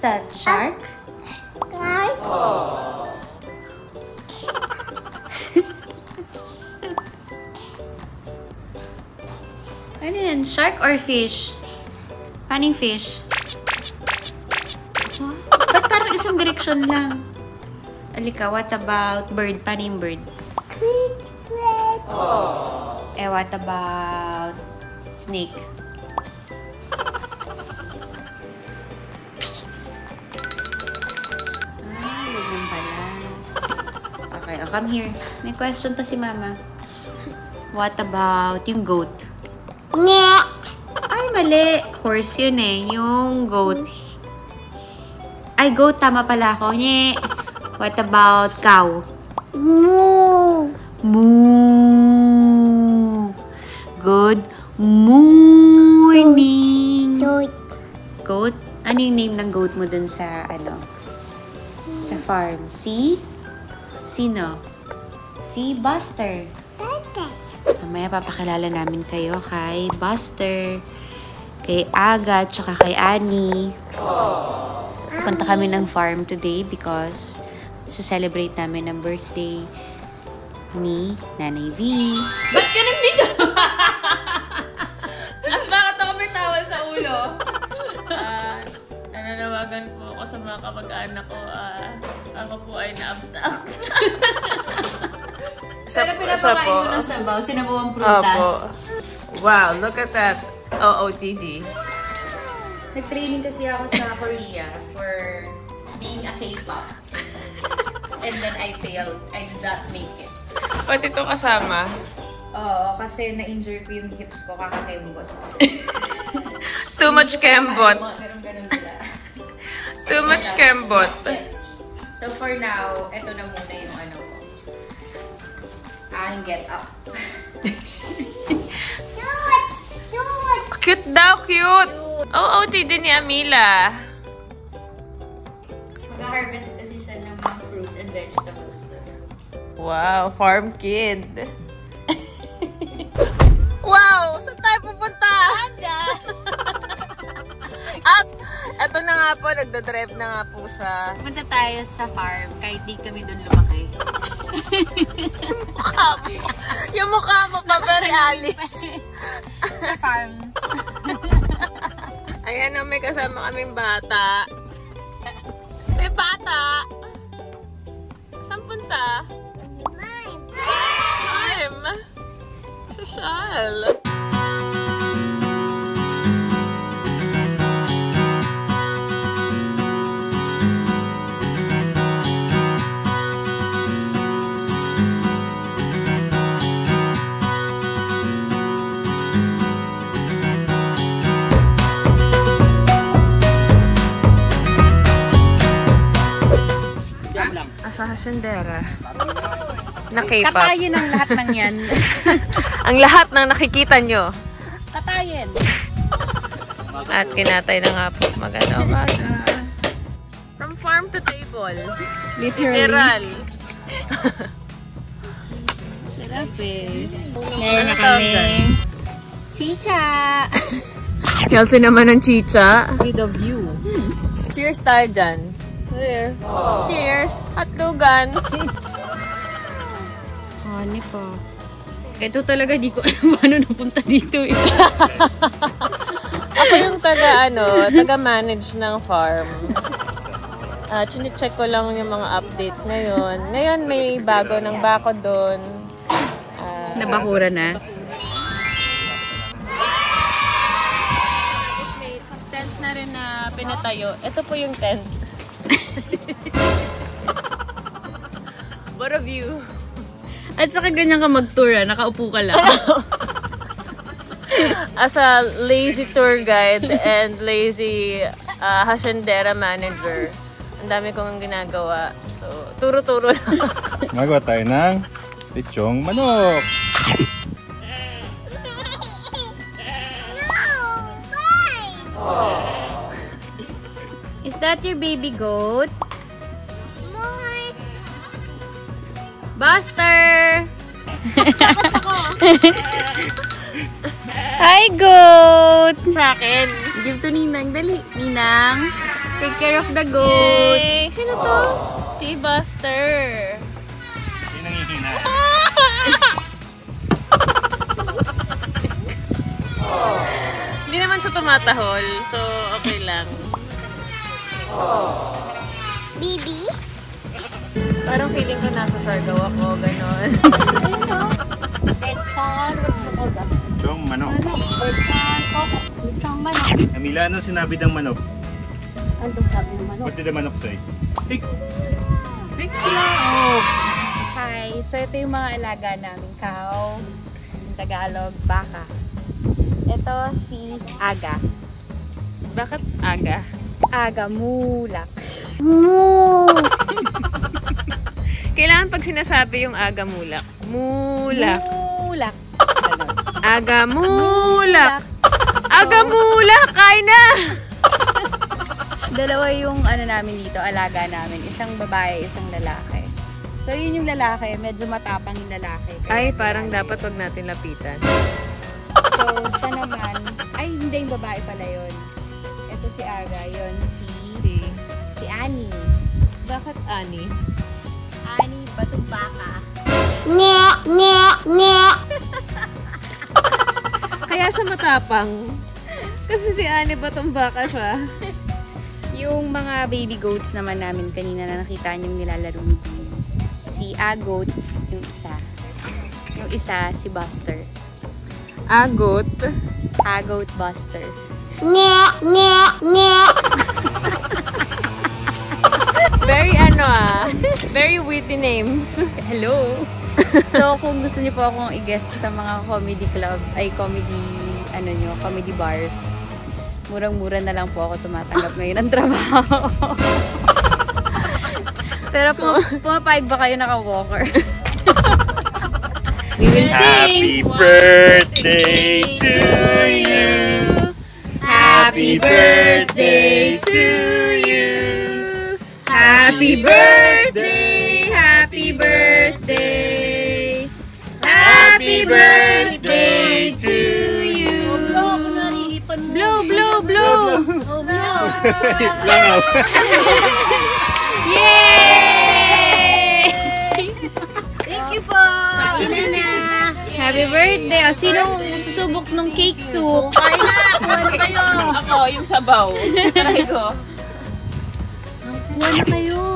that? Shark? Ano yan? Shark or fish? Paning fish? Ba't parang isang direksyon lang? Alika, what about bird? Paning bird? Eh, what about snake? Ganyan pala. Okay, oh, come here. May question pa si Mama. What about yung goat? Ay, mali. Horse yun eh. Yung goat. Ay, goat. Tama pala ako. Nye. What about cow? Moo. Moo. Good morning. Goat? Ano yung name ng goat mo dun sa, sa farm? Si? Sino? Si Buster. Mamaya papakilala namin kayo kay Buster, kay Aga, tsaka kay Annie. Punta kami ng farm today because celebrate namin ang birthday ni Nanay V. Ba't ka nandito? At bakit ako may tawal sa ulo? Nananawagan po ako sa mga kamag-anak ko. Ako po ay naabdak. Pero pinapakain mo ng sabaw, sinabawang prutas. Wow, look at that. OOTD. Nag-training kasi ako sa Korea for being a K-pop. And then I failed. I did not make it. Pati ito kasama. Oo, kasi na-injure ko yung hips ko kakakembot. Too much kembot. Ganun nila. Too much kembot. Yes. So for now, eto na muna yung ko. Aking get up. Cute daw, cute! OOTD ni Amila. Mag-harvest kasi siya ng mga fruits and vegetables doon. Wow, farm kid. Wow! Saan tayo pupunta? Andyan! At, eto na nga po, nagdadrive na nga po siya. Punta tayo sa farm kahit di kami doon lumaki. Yung mukha mo pa, very Alice. Sa farm. Ayan na, may kasama kaming bata. May bata! Saan punta? Mime! Social! Asa hasyendera. Na K-pop. Katayin ang lahat ng yan. Ang lahat ng nakikita nyo. Katayin. At kinatay na nga po. Maganda umaga. From farm to table. Literal. Sarap eh. Meron na kaming chicha. Kelsey naman ng chicha. With a view. Cheers tayo dyan. Cheers. Cheers. Hotdogan. Honey pa. Ito talaga di ko alam paano napunta dito eh. Ako yung taga-manage ng farm. Chine-check ko lang yung mga updates ngayon. Ngayon may bago ng bako doon. Nabakura na. May tent na rin na pinatayo. Ito po yung tent. What a view. At saka ganyan ka mag-tour nakaupo ka lang. As a lazy tour guide and lazy haciendera manager, ang dami kong ginagawa. So, turo-turo lang. Magawa tayo ng lechong manok. Is that your baby goat? Buster! Hi, goat! Sa akin. Give to Ninang. Dali. Ninang. Take care of the goat. Yay! Sino to? Si Buster. Yung nangihina. Hindi naman siya tumatahol, so okay lang. Bibi? Parang feeling ko nasa Siargao ako, ganon. Chong manok. Lechong manok. Camila, ano sinabi ng manok? Anong sabi ng manok? What did the manok say? Tik! Tik! Hi, so ito yung mga alaga namin cow. Yung Tagalog, baka. Ito si Aga. Bakit aga? Aga mulak. Moo! Kailangan pag sinasabi yung aga mulak. Mulak. Mulak. Aga mulak. Aga mulak! Kain na! Dalawa yung ano namin dito, alaga namin. Isang babae, isang lalaki. So yun yung lalaki, medyo matapang yung lalaki. Ay, parang dapat wag natin lapitan. So siya naman, ay hindi yung babae pala yun. Ito si Aga, yun si Annie. Bakit Ani? Annie, batong baka. Nye! Nye! Nye! Kaya siya matapang. Kasi si Ani batong baka siya. Yung mga baby goats naman namin kanina na nakita niyong nilalaro ni Bee. Si Agoat, yung isa. Yung isa, si Buster. Agot. Agoat Buster. Nye! Nye! Nye! Very very witty names. Hello! So, kung gusto niyo po akong i-guest sa mga comedy club, ay comedy bars, murang-mura na lang po ako tumatanggap ngayon ng trabaho. Pero pumapayag ba kayo naka-walker? We will Happy sing! birthday to you! Happy birthday to you! Happy birthday! Happy birthday! Happy birthday to you! Blow, blow, blow! Langaw. Yay! Thank you po! Happy birthday! O, sinong susubok ng cake soup? Ako, yung sabaw. Try ko. Kuha na kayo.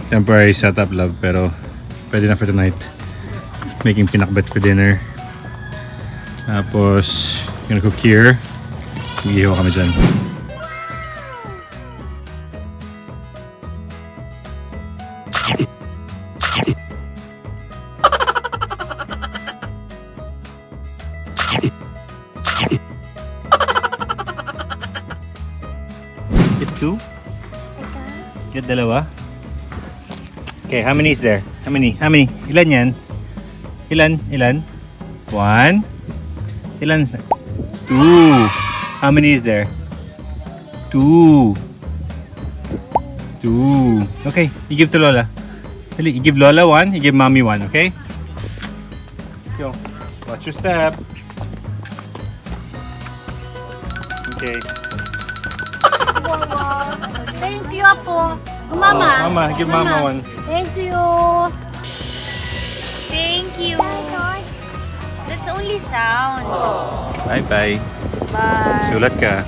Temporary setup, love, pero pwede na for tonight. Making pinakbet for dinner. Tapos, gonna cook here. Mag-ihaw kami dyan. Get two? Get dalawa? Okay, how many is there? How many? Ilan yan? Ilan? One? Ilan? Two. How many is there? Two. Okay, you give to Lola. You give Lola one, you give Mommy one, okay? Let's go. Watch your step. Okay. Thank you po. Mama. Oh, Mama, give Mama one. Thank you. Thank you! That's only sound. Bye-bye. Bye! Sulat ka.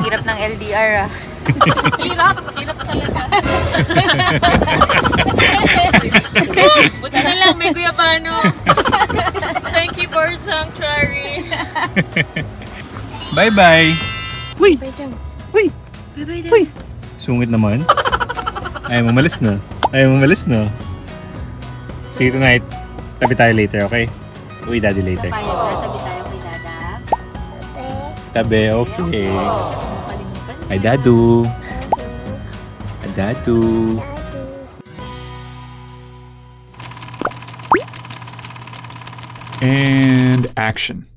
Hirap ng LDR ah. Hirap talaga. Buti na lang, may guyabano. Thank you, Bird Sanctuary. Bye-bye. Uy! Uy! Bye-bye daw. Uy! Sungit naman. Ayaw mo malis na. See you tonight. Tabi tayo later, okay? Uy, Daddy later. Payag na, tabi tayo kay Dada. Tabi, okay. Kalimutan. Ay, Dadu. Ay, Dadu. And action.